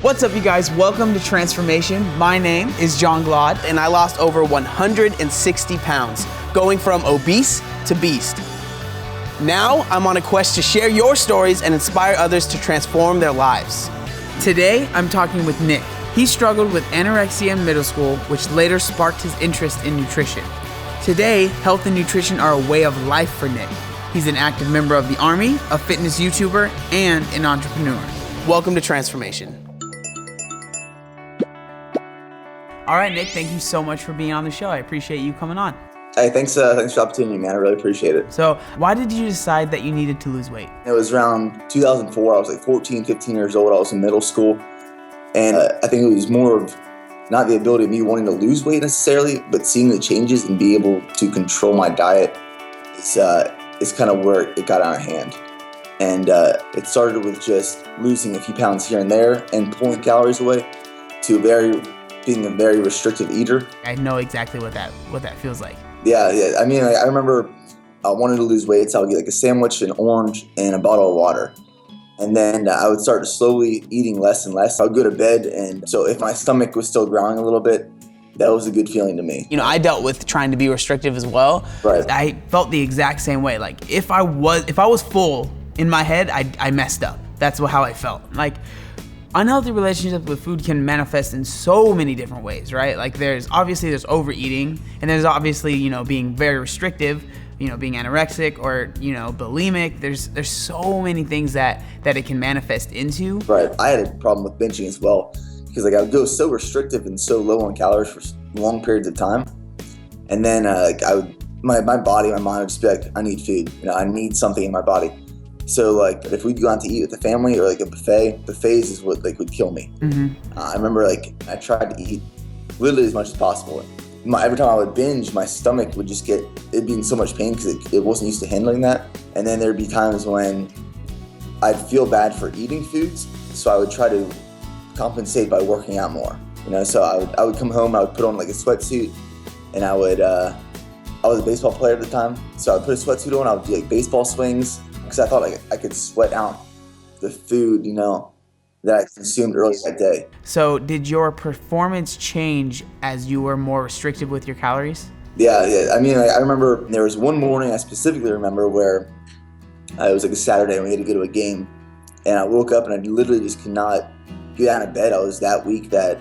What's up, you guys? Welcome to Transformation. My name is John Glaude, and I lost over 160 pounds, going from obese to beast. Now, I'm on a quest to share your stories and inspire others to transform their lives. Today, I'm talking with Nick. He struggled with anorexia in middle school, which later sparked his interest in nutrition. Today, health and nutrition are a way of life for Nick. He's an active member of the Army, a fitness YouTuber, and an entrepreneur. Welcome to Transformation. All right, Nick, thank you so much for being on the show. I appreciate you coming on. Hey, thanks for the opportunity, man. I really appreciate it. So why did you decide that you needed to lose weight? It was around 2004. I was like 14, 15 years old. I was in middle school. And I think it was more of not the ability of me wanting to lose weight necessarily, but seeing the changes and be able to control my diet is kind of where it got out of hand. And it started with just losing a few pounds here and there and pulling calories away to being a very restrictive eater. I know exactly what that feels like. Yeah. I mean, I remember I wanted to lose weight, so I would get like a sandwich, an orange, and a bottle of water. And then I would start slowly eating less and less. I would go to bed, and so if my stomach was still growling a little bit, that was a good feeling to me. You know, I dealt with trying to be restrictive as well. Right. I felt the exact same way. Like if I was full in my head, I messed up. That's how I felt. Like unhealthy relationships with food can manifest in so many different ways, right? Like there's overeating, and there's obviously, being very restrictive, being anorexic or, bulimic. There's so many things that it can manifest into. Right. I had a problem with binging as well, because I would go so restrictive and so low on calories for long periods of time. And then my body, my mind would just be like, I need food. I need something in my body. So if we'd go out to eat with the family or like a buffet, buffets is what would kill me. Mm-hmm. I remember I tried to eat literally as much as possible. Every time I would binge, my stomach would just it'd be in so much pain because it wasn't used to handling that. And then there'd be times when I'd feel bad for eating foods, so I would try to compensate by working out more. So I would come home, I would put on like a sweatsuit, and I was a baseball player at the time, so I would put a sweatsuit on, I would do like baseball swings, because I thought I could sweat out the food, that I consumed earlier that day. So did your performance change as you were more restrictive with your calories? Yeah. I mean, I remember there was one morning I specifically remember where it was like a Saturday and we had to go to a game, and I woke up and I literally just could not get out of bed. I was that weak that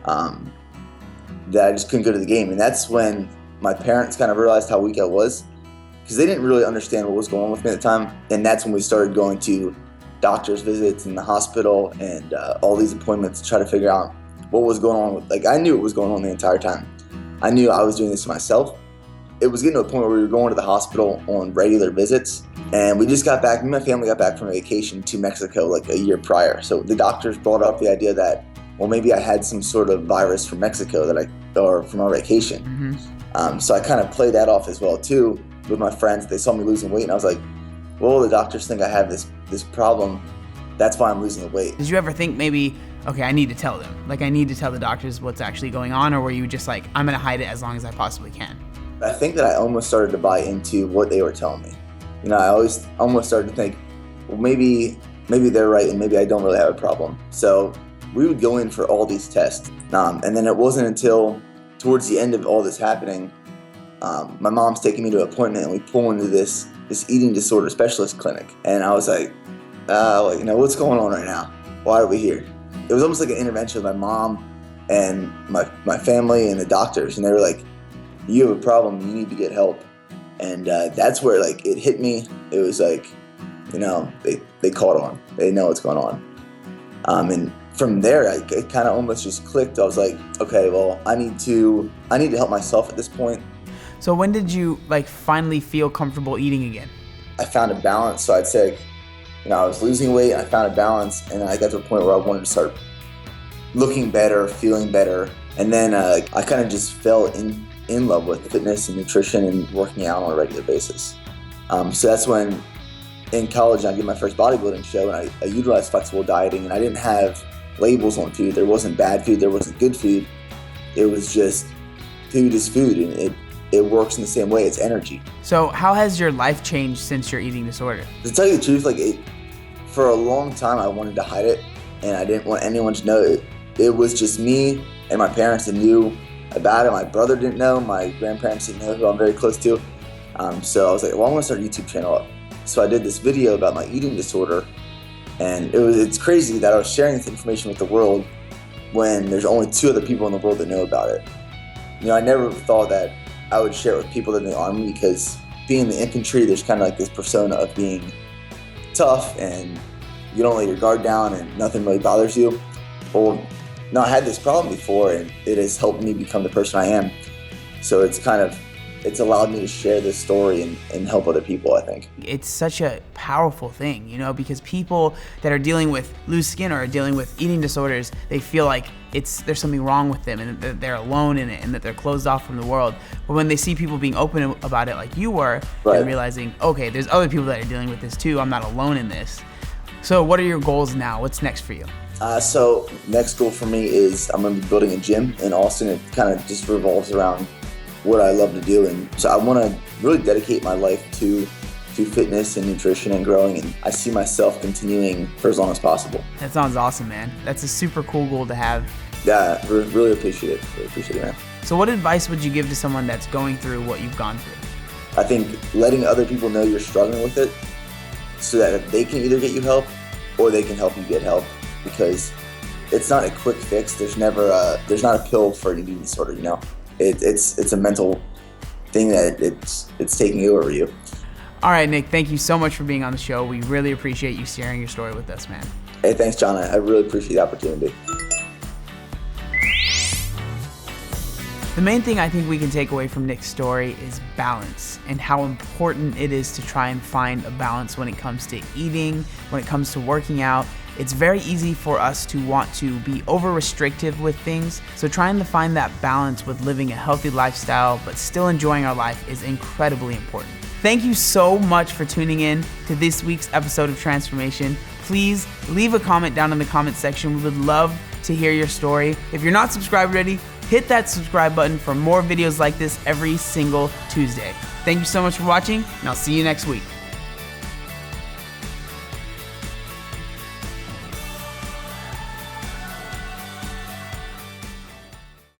I just couldn't go to the game. And that's when my parents kind of realized how weak I was, because they didn't really understand what was going on with me at the time. And that's when we started going to doctor's visits in the hospital and all these appointments to try to figure out what was going on. I knew what was going on the entire time. I knew I was doing this to myself. It was getting to a point where we were going to the hospital on regular visits, and we just got back, me and my family got back from vacation to Mexico like a year prior. So the doctors brought up the idea that, well, maybe I had some sort of virus from Mexico or from our vacation. Mm-hmm. So I kind of played that off as well too with my friends. They saw me losing weight, and I was like, well, the doctors think I have this problem. That's why I'm losing the weight. Did you ever think maybe, okay, I need to tell them? I need to tell the doctors what's actually going on, or were you just like, I'm gonna hide it as long as I possibly can? I think that I almost started to buy into what they were telling me. I always almost started to think, well, maybe they're right, and maybe I don't really have a problem. So we would go in for all these tests. And then it wasn't until towards the end of all this happening, my mom's taking me to an appointment, and we pull into this eating disorder specialist clinic. And I was like, what's going on right now? Why are we here? It was almost like an intervention with my mom and my family and the doctors. And they were like, you have a problem, you need to get help. And that's where it hit me. It was like, they caught on. They know what's going on. And from there, it kind of almost just clicked. I was like, okay, well, I need to help myself at this point. So when did you finally feel comfortable eating again? I found a balance. So I'd say, I was losing weight and I found a balance, and then I got to a point where I wanted to start looking better, feeling better. And then I kind of just fell in love with fitness and nutrition and working out on a regular basis. So that's when in college I did my first bodybuilding show, and I utilized flexible dieting, and I didn't have labels on food. There wasn't bad food, there wasn't good food. It was just food is food, and it works in the same way. It's energy. So how has your life changed since your eating disorder? To tell you the truth, for a long time I wanted to hide it, and I didn't want anyone to know it. It was just me and my parents that knew about it. My brother didn't know, my grandparents didn't know, who I'm very close to. So I was like, well, I want to start a YouTube channel up. So I did this video about my eating disorder, and it's crazy that I was sharing this information with the world when there's only 2 other people in the world that know about it. You know, I never thought that I would share it with people in the Army, because being in the infantry, there's kind of like this persona of being tough and you don't let your guard down and nothing really bothers you. Well, no, I had this problem before, and it has helped me become the person I am. So it's allowed me to share this story and help other people, I think. It's such a powerful thing, you know, because people that are dealing with loose skin or are dealing with eating disorders, they feel like there's something wrong with them and that they're alone in it and that they're closed off from the world. But when they see people being open about it like you were, right, and realizing, okay, there's other people that are dealing with this too, I'm not alone in this. So what are your goals now? What's next for you? So next goal for me is I'm going to be building a gym in Austin. It kind of just revolves around what I love to do, and so I want to really dedicate my life to fitness and nutrition and growing, and I see myself continuing for as long as possible. That sounds awesome, man. That's a super cool goal to have. Yeah, really appreciate it. Really appreciate it, man. So what advice would you give to someone that's going through what you've gone through? I think letting other people know you're struggling with it, so that they can either get you help or they can help you get help, because it's not a quick fix. There's not a pill for an eating disorder, you know. It's a mental thing that it's taking over you. All right, Nick, thank you so much for being on the show. We really appreciate you sharing your story with us, man. Hey, thanks, John. I really appreciate the opportunity. The main thing I think we can take away from Nick's story is balance, and how important it is to try and find a balance when it comes to eating, when it comes to working out. It's very easy for us to want to be over-restrictive with things, so trying to find that balance with living a healthy lifestyle but still enjoying our life is incredibly important. Thank you so much for tuning in to this week's episode of Transformation. Please leave a comment down in the comment section. We would love to hear your story. If you're not subscribed already, hit that subscribe button for more videos like this every single Tuesday. Thank you so much for watching, and I'll see you next week.